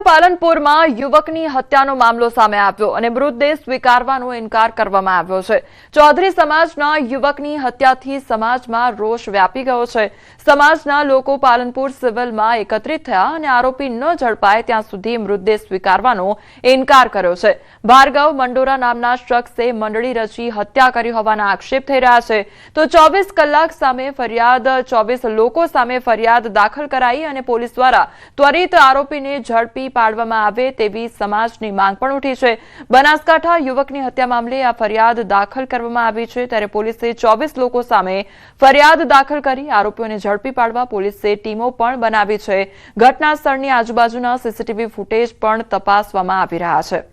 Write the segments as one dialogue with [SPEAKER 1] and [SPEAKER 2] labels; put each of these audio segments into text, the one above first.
[SPEAKER 1] પાલનપુરમાં યુવકની હત્યાનો મામલો સામે આવ્યો અને મૃતદેહ સ્વીકારવાનો ઇનકાર કરવામાં આવ્યો છે। ચૌધરી સમાજના યુવકની હત્યાથી સમાજમાં રોષ વ્યાપી ગયો છે। સમાજના લોકો પાલનપુર સિવિલમાં એકત્રિત થયા અને આરોપી ન ઝડપાય ત્યાં સુધી મૃતદેહ સ્વીકારવાનો ઇનકાર કર્યો છે। ભાર્ગવ મંડોરા નામના શખ્સે મંડળી રચી હત્યા કરી હોવાના આક્ષેપ થઈ રહ્યા છે। તો 24 કલાક સામે ફરિયાદ 24 લોકો સામે ફરિયાદ દાખલ કરાઈ અને પોલીસ દ્વારા ત્વરિત આરોપીને ઝડપી પાડવામાં આવે તેવી સમાજની માંગ પણ ઉઠી છે। બનાસકાંઠા યુવકની હત્યા મામલે આ ફરિયાદ દાખલ કરવામાં આવી છે ત્યારે પોલીસે 24 લોકો સામે ફરિયાદ દાખલ કરી આરોપીઓને ઝડપી પાડવા પોલીસે ટીમો પણ બનાવી છે। ઘટના સ્થળની આજુબાજુના સીસીટીવી ફૂટેજ પણ તપાસવામાં આવી રહ્યા છે।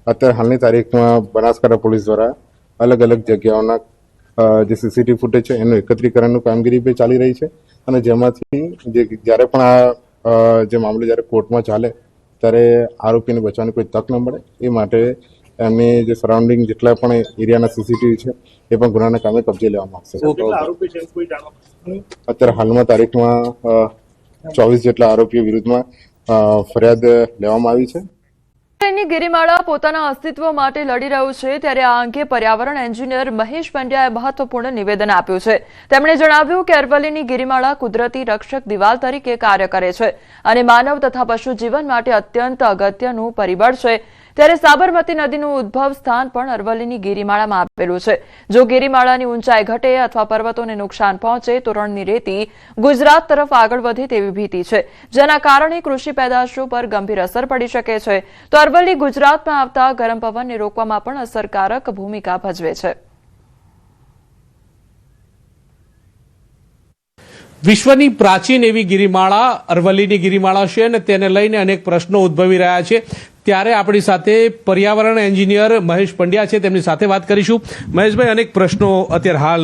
[SPEAKER 2] અત્યારે હાલની તારીખમાં બનાસકાંઠા પોલીસ દ્વારા અલગ અલગ જગ્યાઓના જે સીસીટીવી ફૂટેજ છે એનું એકત્રીકરણનું કામગીરી ચાલી રહી છે અને જેમાંથી જ્યારે પણ આ જે મામલો જ્યારે કોર્ટમાં ચાલે ત્યારે આરોપીને બચવાની કોઈ તક ન મળે એ માટે એમની જે સરાઉન્ડિંગ જેટલા પણ એરિયાના સીસીટીવી છે એ પણ ગુનાના કામે કબજે લેવામાં આવશે। અત્યારે હાલમાં તારીખમાં 24 જેટલા આરોપીઓ વિરુદ્ધમાં ફરિયાદ લેવામાં આવી છે।
[SPEAKER 1] ગિરિમાળા પોતાના અસ્તિત્વ માટે લડી રહ્યું છે ત્યારે આ અંગે પર્યાવરણ એન્જિનિયર મહેશ પંડ્યાએ મહત્વપૂર્ણ નિવેદન આપ્યું છે। તેમણે જણાવ્યું કે અરવલ્લીની ગિરિમાળા કુદરતી રક્ષક દિવાલ તરીકે કાર્ય કરે છે અને માનવ તથા પશુ જીવન માટે અત્યંત અગત્યનું પરિબળ છે। ત્યારે સાબરમતી નદીનું ઉદ્ભવ સ્થાન પણ અરવલ્લીની ગિરિમાળામાં આવેલું છે। જો ગિરિમાળાની ઊંચાઈ ઘટે અથવા પર્વતોને નુકસાન પહોંચે તો રણની રેતી ગુજરાત તરફ આગળ વધે તેવી ભીતિ છે જેના કારણે કૃષિ પેદાશો પર ગંભીર અસર પડી શકે છે। તો અરવલ્લી ગુજરાતમાં આવતા ગરમ પવનને રોકવામાં પણ અસરકારક ભૂમિકા ભજવે છે।
[SPEAKER 3] વિશ્વની પ્રાચીન એવી ગિરિમાળા અરવલ્લીની ગિરિમાળા છે અને તેને લઈને અનેક પ્રશ્નો ઉદ્ભવી રહ્યા છે। ત્યારે આપણી સાથે પર્યાવરણ એન્જિનિયર મહેશ પંડ્યા છે, તેમની સાથે વાત કરીશું। મહેશભાઈ, અનેક પ્રશ્નો અત્યારે હાલ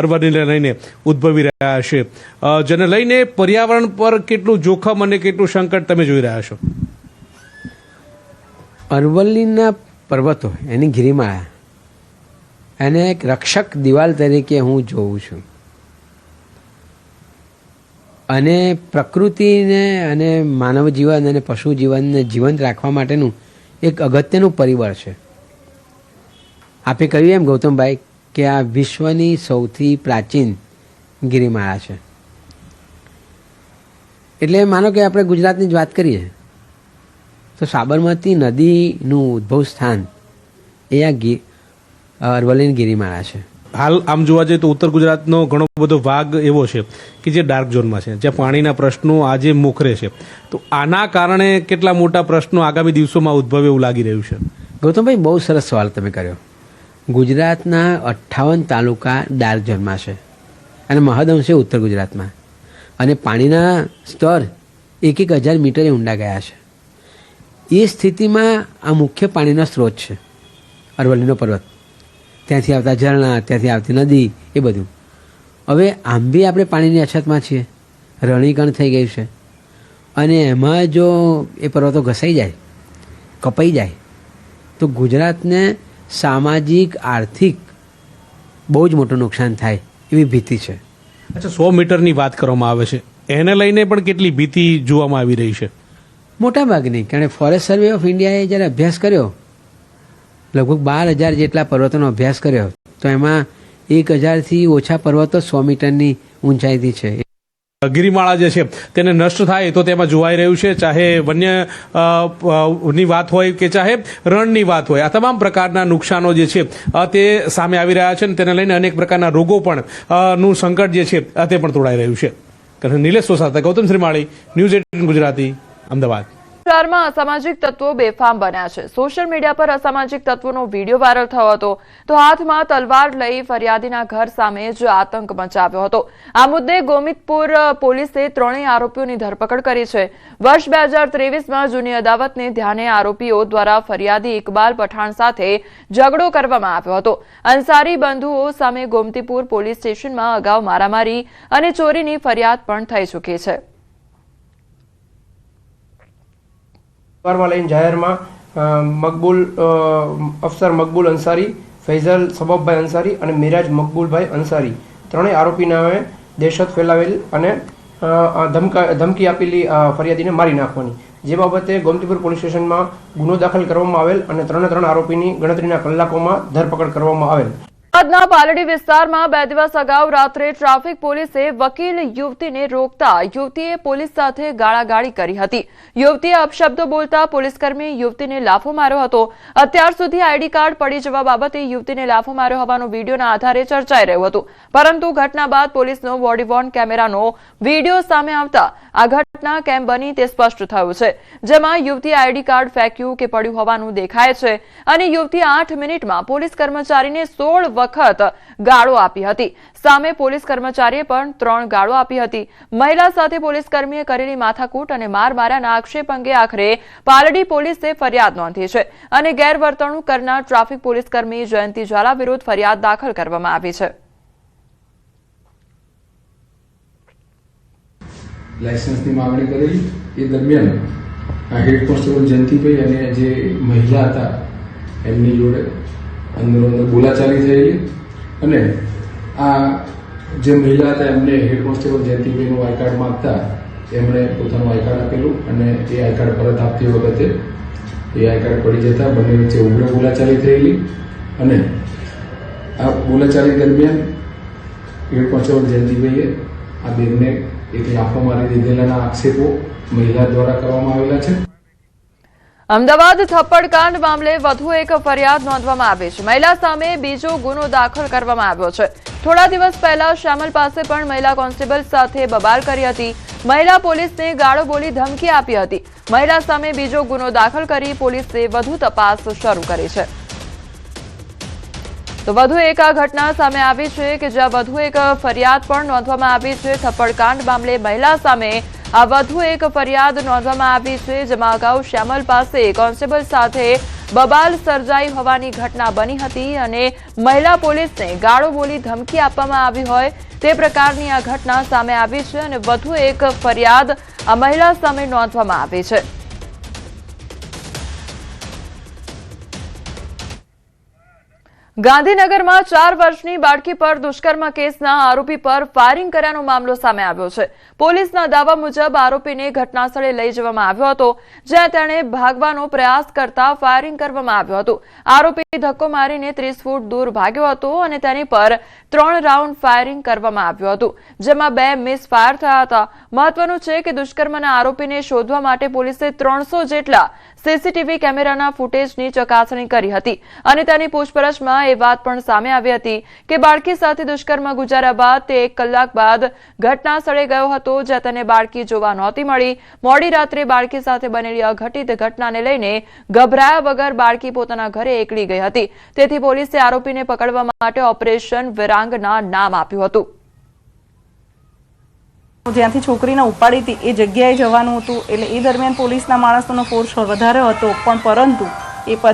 [SPEAKER 3] અરવલ્લીને લઈને ઉદ્ભવી રહ્યા છે, જેને લઈને પર્યાવરણ પર કેટલું જોખમ અને કેટલું સંકટ તમે જોઈ રહ્યા છો?
[SPEAKER 4] અરવલ્લીના પર્વતો, એની ગિરિમાળા, એને એક રક્ષક દિવાલ તરીકે હું જોઉં છું અને પ્રકૃતિને અને માનવ જીવન અને પશુ જીવનને જીવંત રાખવા માટેનું એક અગત્યનું પરિબળ છે। આપે કહ્યું એમ ગૌતમભાઈ કે આ વિશ્વની સૌથી પ્રાચીન ગિરિમાળા છે। એટલે માનો કે આપણે ગુજરાતની જ વાત કરીએ તો સાબરમતી નદીનું ઉદ્ભવ સ્થાન એ આ અરવલ્લીની ગિરિમાળા છે।
[SPEAKER 3] હાલ આમ જોવા જઈએ તો ઉત્તર ગુજરાતનો ઘણો બધો ભાગ એવો છે કે જે ડાર્ક ઝોનમાં છે, જ્યાં પાણીના પ્રશ્નો આજે મોખરે છે। તો આના કારણે કેટલા મોટા પ્રશ્નો આગામી દિવસોમાં ઉદ્ભવે એવું લાગી રહ્યું છે?
[SPEAKER 4] ગૌતમભાઈ, બહુ સરસ સવાલ તમે કર્યો। ગુજરાતના 58 તાલુકા ડાર્ક ઝોનમાં છે અને મહદઅંશે ઉત્તર ગુજરાતમાં, અને પાણીના સ્તર 1,000 મીટરે ઊંડા ગયા છે। એ સ્થિતિમાં આ મુખ્ય પાણીનો સ્ત્રોત છે અરવલ્લીનો પર્વત, ત્યાંથી આવતા ઝરણા, ત્યાંથી આવતી નદી, એ બધું। હવે આમ બી આપણે પાણીની અછતમાં છીએ, રણીકણ થઈ ગયું છે અને એમાં જો એ પર્વતો ઘસાઈ જાય, કપાઈ જાય તો ગુજરાતને સામાજિક આર્થિક બહુ જ મોટું નુકસાન થાય એવી ભીતિ છે।
[SPEAKER 3] અચ્છા, 100 મીટરની વાત કરવામાં આવે છે, એને લઈને પણ કેટલી ભીતિ જોવામાં આવી રહી છે?
[SPEAKER 4] મોટાભાગની, કારણ કે ફોરેસ્ટ સર્વે ઓફ ઇન્ડિયાએ જ્યારે અભ્યાસ કર્યો, લગભગ 12,000 જેટલા પર્વતોનો અભ્યાસ કર્યો, તો એમાં 1,000થી ઓછા પર્વતો 100 મીટરની ઊંચાઈથી છે।
[SPEAKER 3] ગિરિમાળા જે છે તેને નષ્ટ થાય તો તેમાં જોવાઈ રહ્યું છે, ચાહે વન્ય ની વાત હોય કે ચાહે રણની વાત હોય, આ તમામ પ્રકારના નુકસાનો જે છે તે સામે આવી રહ્યા છે અને તેને લઈને અનેક પ્રકારના રોગો પણ નું સંકટ જે છે તે પણ તોડાઈ રહ્યું છે। નિલેશ સાથે ગૌતમ શ્રીમાળી, ન્યૂઝ 18 ગુજરાતી, અમદાવાદ।
[SPEAKER 1] શહેરમાં અસામાજિક તત્વો બેફામ બન્યા છે। સોશિયલ મીડિયા પર અસામાજિક તત્વોનો વિડીયો વાયરલ થયો હતો તો હાથમાં તલવાર લઈ ફરિયાદીના ઘર સામે જ આતંક મચાવ્યો હતો। આ મુદ્દે ગોમિતપુર પોલીસે 3 આરોપીઓની ધરપકડ કરી છે। વર્ષ 2023માં જૂની અદાવતને ધ્યાને આરોપીઓ દ્વારા ફરિયાદી ઇકબાલ પઠાણ સાથે ઝઘડો કરવામાં આવ્યો હતો। અંસારી બંધુઓ સામે ગોમતીપુર પોલીસ સ્ટેશનમાં અગાઉ મારામારી અને ચોરીની ફરિયાદ પણ થઈ ચૂકી છે।
[SPEAKER 5] લઈને જાહેરમાં અફસર મકબૂલ અંસારી, ફૈઝલ સબબભાઈ અંસારી અને મિરાજ મકબૂલભાઈ અંસારી ત્રણેય આરોપી નામે દહેશત ફેલાવેલ અને ધમકી આપેલી ફરિયાદીને મારી નાખવાની, જે બાબતે ગોમતીપુર પોલીસ સ્ટેશનમાં ગુનો દાખલ કરવામાં આવેલ અને 3 આરોપીની ગણતરીના કલાકોમાં ધરપકડ કરવામાં આવેલ.
[SPEAKER 1] અમદાવાદના પાલડી વિસ્તારમાં 2 દિવસ અગાઉ રાત્રે ટ્રાફિક પોલીસે વકીલ યુવતીને રોકતા યુવતીએ પોલીસ સાથે ગાળાગાળી કરી હતી. યુવતીએ અપશબ્દો બોલતા પોલીસકર્મીએ યુવતીને લાફો માર્યો હતો. અત્યાર સુધી આઈડી કાર્ડ પડી જવા બાબતે યુવતીને લાફો માર્યો હોવાનો વિડીયોના આધારે ચર્ચાઈ રહ્યું હતું, પરંતુ ઘટના બાદ પોલીસનો બોડી વોર્ન કેમેરાનો વિડીયો સામે આવતા આ ઘટના કેમ બની તે સ્પષ્ટ થયું છે, જેમાં યુવતીએ આઈડી કાર્ડ ફેંક્યું કે પડ્યું હોવાનું દેખાય છે અને યુવતીએ 8 મિનિટમાં પોલીસ કર્મચારીને 16 વખત ગાળો આપી હતી. સામે પોલીસ કર્મચારીએ પણ 3 ગાળો આપી હતી. મહિલા સાથે પોલીસકર્મીએ કરેલી માથાકૂટ અને માર માર્યાના આક્ષેપ અંગે આખરે પાલડી પોલીસે ફરિયાદ નોંધી છે અને ગેરવર્તણૂક કરનાર ટ્રાફિક પોલીસકર્મી જયંતિ ઝાલા વિરુદ્ધ ફરિયાદ દાખલ કરવામાં આવી છે.
[SPEAKER 6] લાયસન્સની માંગણી કરેલી એ દરમિયાન આ હેડ કોન્સ્ટેબલ જયંતિભાઈ અને જે મહિલા હતા એમની જોડે અંદર બોલાચાલી થયેલી અને આ જે મહિલા હતા એમને હેડ કોન્સ્ટેબલ જયંતિભાઈનું આઈ કાર્ડ માંગતા એમણે પોતાનું આઈ કાર્ડ આપેલું અને એ આઈ કાર્ડ પરત આપતી વખતે એ આઈ કાર્ડ પડી જતા બંને વચ્ચે ઉગ્ર બોલાચાલી થયેલી અને આ બોલાચાલી દરમિયાન હેડ કોન્સ્ટેબલ જયંતિભાઈએ આ બેનને એક લાફો મારી દીધેલાના આક્ષેપો મહિલા દ્વારા કરવામાં આવેલા છે.
[SPEAKER 1] અમદાવાદ થપ્પડકાંડ મામલે વધુ એક ફરિયાદ નોંધવામાં આવી છે. મહિલા સામે બીજો ગુનો દાખલ કરવામાં આવ્યો છે. થોડા દિવસ પહેલા શ્યામલ પાસે પણ મહિલા કોન્સ્ટેબલ સાથે બબાલ કરી હતી. મહિલા પોલીસને ગાળો બોલી ધમકી આપી હતી. મહિલા સામે બીજો ગુનો દાખલ કરી પોલીસે વધુ તપાસ શરૂ કરી છે. તો વધુ એક આ ઘટના સામે આવી છે કે જ્યાં વધુ એક ફરિયાદ પણ નોંધવામાં આવી છે. થપ્પડકાંડ મામલે મહિલા સામે આ વધુ એક ફરિયાદ નોંધવામાં આવી છે, જેમાં અગાઉ શ્યામલ પાસે કોન્સ્ટેબલ સાથે બબાલ સર્જાઈ હોવાની ઘટના બની હતી અને મહિલા પોલીસને ગાળો બોલી ધમકી આપવામાં આવી હોય તે પ્રકારની આ ઘટના સામે આવી છે અને વધુ એક ફરિયાદ આ મહિલા સામે નોંધવામાં આવી છે. ગાંધીનગરમાં 4 વર્ષની બાળકી પર દુષ્કર્મ કેસના આરોપી પર ફાયરિંગ કર્યાનો મામલો સામે આવ્યો છે. પોલીસના દાવા મુજબ આરોપીને ઘટનાસ્થળે લઈ જવામાં આવ્યો હતો, જ્યાં તેણે ભાગવાનો પ્રયાસ કરતા ફાયરિંગ કરવામાં આવ્યું હતું. આરોપી ધક્કો મારીને 30 ફૂટ દૂર ભાગ્યો હતો અને તેની પર 3 રાઉન્ડ ફાયરિંગ કરવામાં આવ્યું હતું, જેમાં 2 મિસ ફાયર થયા હતા. મહત્વનું છે કે દુષ્કર્મના આરોપીને શોધવા માટે પોલીસે 300 જેટલા સીસીટીવી કેમેરાના ફૂટેજની ચકાસણી કરી હતી અને તેની પૂછપરછમાં એ વાત પણ સામે આવી હતી કે બાળકી સાથે દુષ્કર્મ ગુજાર્યા બાદ તે 1 કલાક બાદ ઘટના સ્થળે ગયો હતો, જ્યાં તેને બાળકી જોવા નહોતી મળી. મોડી રાત્રે બાળકી સાથે બનેલી અઘટિત ઘટનાને લઈને ગભરાયા વગર બાળકી પોતાના ઘરે એકલી ગઈ હતી. તેથી પોલીસે આરોપીને પકડવા માટે ઓપરેશન વિરાંગના નામ આપ્યું હતું.
[SPEAKER 7] જ્યાંથી છોકરીને ઉપાડી હતી એ જગ્યાએ જવાનું હતું, એટલે એ દરમિયાન પોલીસના માણસોનો ફોર્સ વધારે હતો, પણ પરંતુ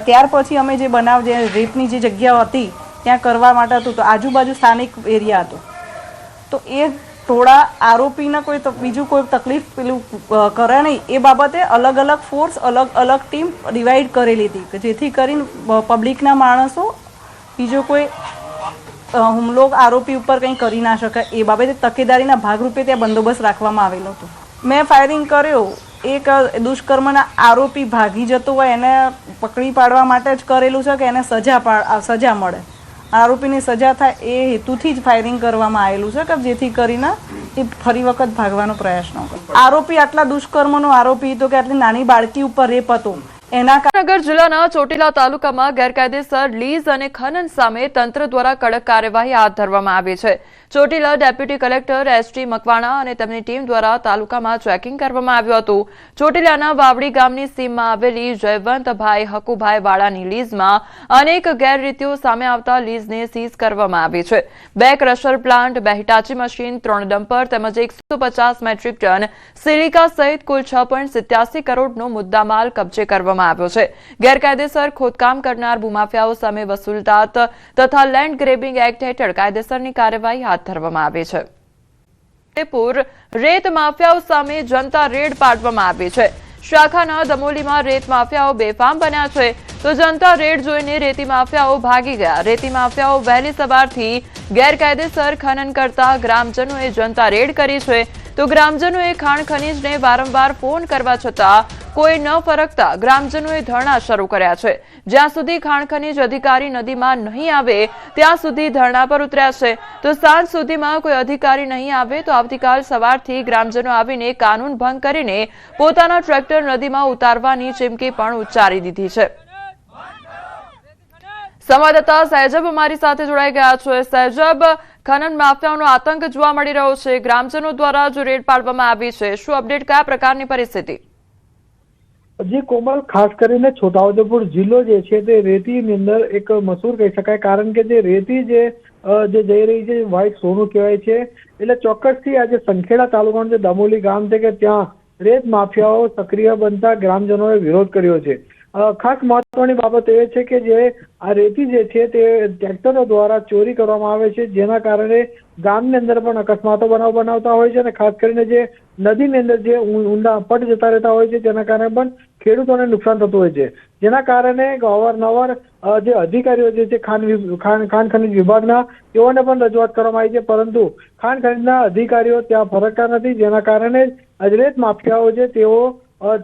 [SPEAKER 7] ત્યાર પછી અમે જે બનાવ જે રેપની જે જગ્યા હતી ત્યાં કરવા માટે હતું, તો આજુબાજુ સ્થાનિક એરિયા હતો, તો એ થોડા આરોપીને કોઈ બીજું કોઈ તકલીફ પેલું કરે નહીં એ બાબતે અલગ અલગ ફોર્સ અલગ અલગ ટીમ ડિવાઈડ કરેલી હતી કે જેથી કરીને પબ્લિકના માણસો બીજો કોઈ હુમલો આરોપી ઉપર કંઈ કરી ના શકાય એ બાબતે તકેદારીના ભાગરૂપે ત્યાં બંદોબસ્ત રાખવામાં આવેલો હતો. મેં ફાયરિંગ કર્યો, એક દુષ્કર્મના આરોપી ભાગી જતો હોય એને પકડી પાડવા માટે જ કરેલું છે કે એને સજા મળે, આરોપીની સજા થાય એ હેતુથી જ ફાયરિંગ કરવામાં આવેલું છે કે જેથી કરીને એ ફરી વખત ભાગવાનો પ્રયાસ ન કરે. આરોપી આટલા દુષ્કર્મનો આરોપી હતો કે આટલી નાની બાળકી ઉપર રેપ હતો.
[SPEAKER 1] નગર જિલ્લાના ચોટીલા તાલુકામાં ગેરકાયદેસર લીઝ અને ખનન સામે તંત્ર દ્વારા કડક કાર્યવાહી હાથ ધરવામાં આવી છે. Chotila deputy collector ST Makwana અને તેમની ટીમ દ્વારા તાલુકામાં ચેકિંગ કરવામાં આવ્યું હતું. ચોટીલાના વાવડી ગામની સીમમાં આવેલી જયવંતભાઈ હકુભાઈ વાળાની લીઝમાં અનેક ગેરરીતિઓ સામે આવતા લીઝને સીઝ કરવામાં આવી છે. 2 crusher plant, 2 Hitachi machine, 3 dumper તેમજ 150 મેટ્રિક ટન સિલિકા સહિત કુલ 6.87 કરોડનો મુદ્દામાલ કબજે કરવામાં આવ્યો છે. ગેરકાયદેસર ખોદકામ કરનાર ભૂમાફિયાઓ સામે વસૂલાત તથા લેન્ડ ગ્રેબિંગ એક્ટ હેઠળ કાયદેસરની કાર્યવાહી હાથ ધરવામાં આવી છે. રેત માફિયાઓ સામે જનતા રેડ પાડવામાં આવી છે. શાખાના દમોલીમાં રેત માફિયાઓ બેફામ બન્યા છે, તો જનતા રેડ જોઈને રેતી માફિયાઓ ભાગી ગયા. રેતી માફિયાઓ વહેલી સવારથી ગેરકાયદેસર ખનન કરતા ગ્રામજનોએ જનતા રેડ કરી છે. તો ગ્રામજનોએ ખાણ ખનીજને વારંવાર ફોન કરવા છતાં કોઈ ન ફરકતા ગ્રામજનોએ ધરણા શરૂ કર્યા છે। જ્યાં સુધી ખાણ ખનીજ અધિકારી નદીમાં નહીં આવે ત્યાં સુધી ધરણા પર ઉતર્યા છે। તો સાંજ સુધીમાં કોઈ અધિકારી નહીં આવે તો આવતીકાલ સવારથી ગ્રામજનો આવીને કાનૂન ભંગ કરીને પોતાના ટ્રેક્ટર નદીમાં ઉતારવાની ચીમકી પણ ઉચ્ચારી દીધી છે। સંવાદદાતા સહેજબ અમારી સાથે જોડાઈ ગયા છે। સહેજબ, ખનન માફિયાઓનો આતંક જોવા મળી રહ્યો છે, ગ્રામજનો દ્વારા જો રેડ પાડવામાં આવી છે, શું અપડેટ, કયા પ્રકારની પરિસ્થિતિ?
[SPEAKER 8] જે કોમલ, ખાસ કરીને છોટાઉદેપુર જિલ્લો જે છે તે રેતીની અંદર એક મશહૂર કહી શકાય, કારણ કે જે રેતી જે જઈ રહી છે વ્હાઇટ સોનું કહેવાય છે। એટલે ચોક્કસથી આજે સંખેડા તાલુકાનું જે દામોલી ગામ છે કે ત્યાં રેત માફિયાઓ સક્રિય બનતા ગ્રામજનોએ વિરોધ કર્યો છે। ખાસ મહત્વની બાબત એ છે કે જે આ રેતી જે છે તે ટ્રેક્ટરો દ્વારા ચોરી કરવામાં આવે છે, જેના કારણે ગામની અંદર પણ અકસ્માતો બનાવતા હોય છે અને ખાસ કરીને જે નદીની અંદર જે ઊંડા પટ જતા રહેતા હોય છે તેના કારણે પણ ખેડૂતોને નુકસાન થતું હોય છે। જેના કારણે અવારનવાર જે અધિકારીઓ જે છે ખાણ ખનીજ વિભાગના તેઓને પણ રજૂઆત કરવામાં આવી છે, પરંતુ ખાણ ખનીજના અધિકારીઓ ત્યાં ફરકતા નથી, જેના કારણે રેત માફિયાઓ છે તેઓ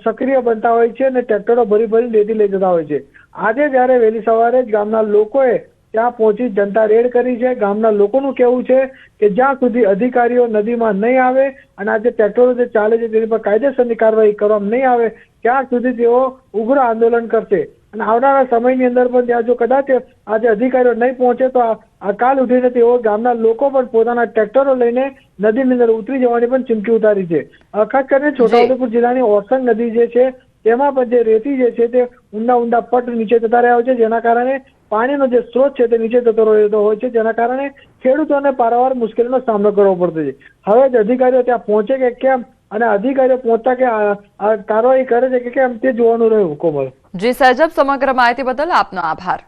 [SPEAKER 8] સક્રિય બનતા હોય છે અને ટ્રેક્ટરો ભરી રેતી લઈ જતા હોય છે। આજે જ્યારે વહેલી સવારે જ ગામના લોકોએ ત્યાં પહોંચી જનતા રેડ કરી છે। ગામના લોકોનું કહેવું છે કે જ્યાં સુધી અધિકારીઓ નદીમાં નહીં આવે અને આજે ટ્રેક્ટરો જે ચાલે છે તેની પર કાયદેસરની કાર્યવાહી કરવામાં નહીં આવે ત્યાં સુધી તેઓ ઉગ્ર આંદોલન કરશે અને આવનારા સમયની અંદર પણ ત્યાં જો કદાચ આજે અધિકારીઓ નહીં પહોંચે તો આ કાલ ઉઠીને તેઓ ગામના લોકો પણ પોતાના ટ્રેક્ટરો લઈને નદીની અંદર ઉતરી જવાની પણ ચીમકી ઉતારી છે। ખાસ કરીને છોટાઉદેપુર જિલ્લાની ઓરસંગ નદી જે છે તેમાં પણ જે રેતી જે છે તે ઊંડા પટ નીચે જતા રહ્યા છે, જેના કારણે પાણીનો જે સ્ત્રોત છે તે નીચે જતો રહેતો હોય છે, જેના કારણે ખેડૂતોને પારાવાર મુશ્કેલીનો સામનો કરવો પડતો છે। હવે જ અધિકારીઓ ત્યાં પહોંચે કે કેમ અને અધિકારીઓ પહોંચતા કે કાર્યવાહી કરે છે કે કેમ તે જોવાનું રહ્યું। કોમલ,
[SPEAKER 1] જી સહેજબ, સમગ્ર માહિતી બદલ આપનો આભાર।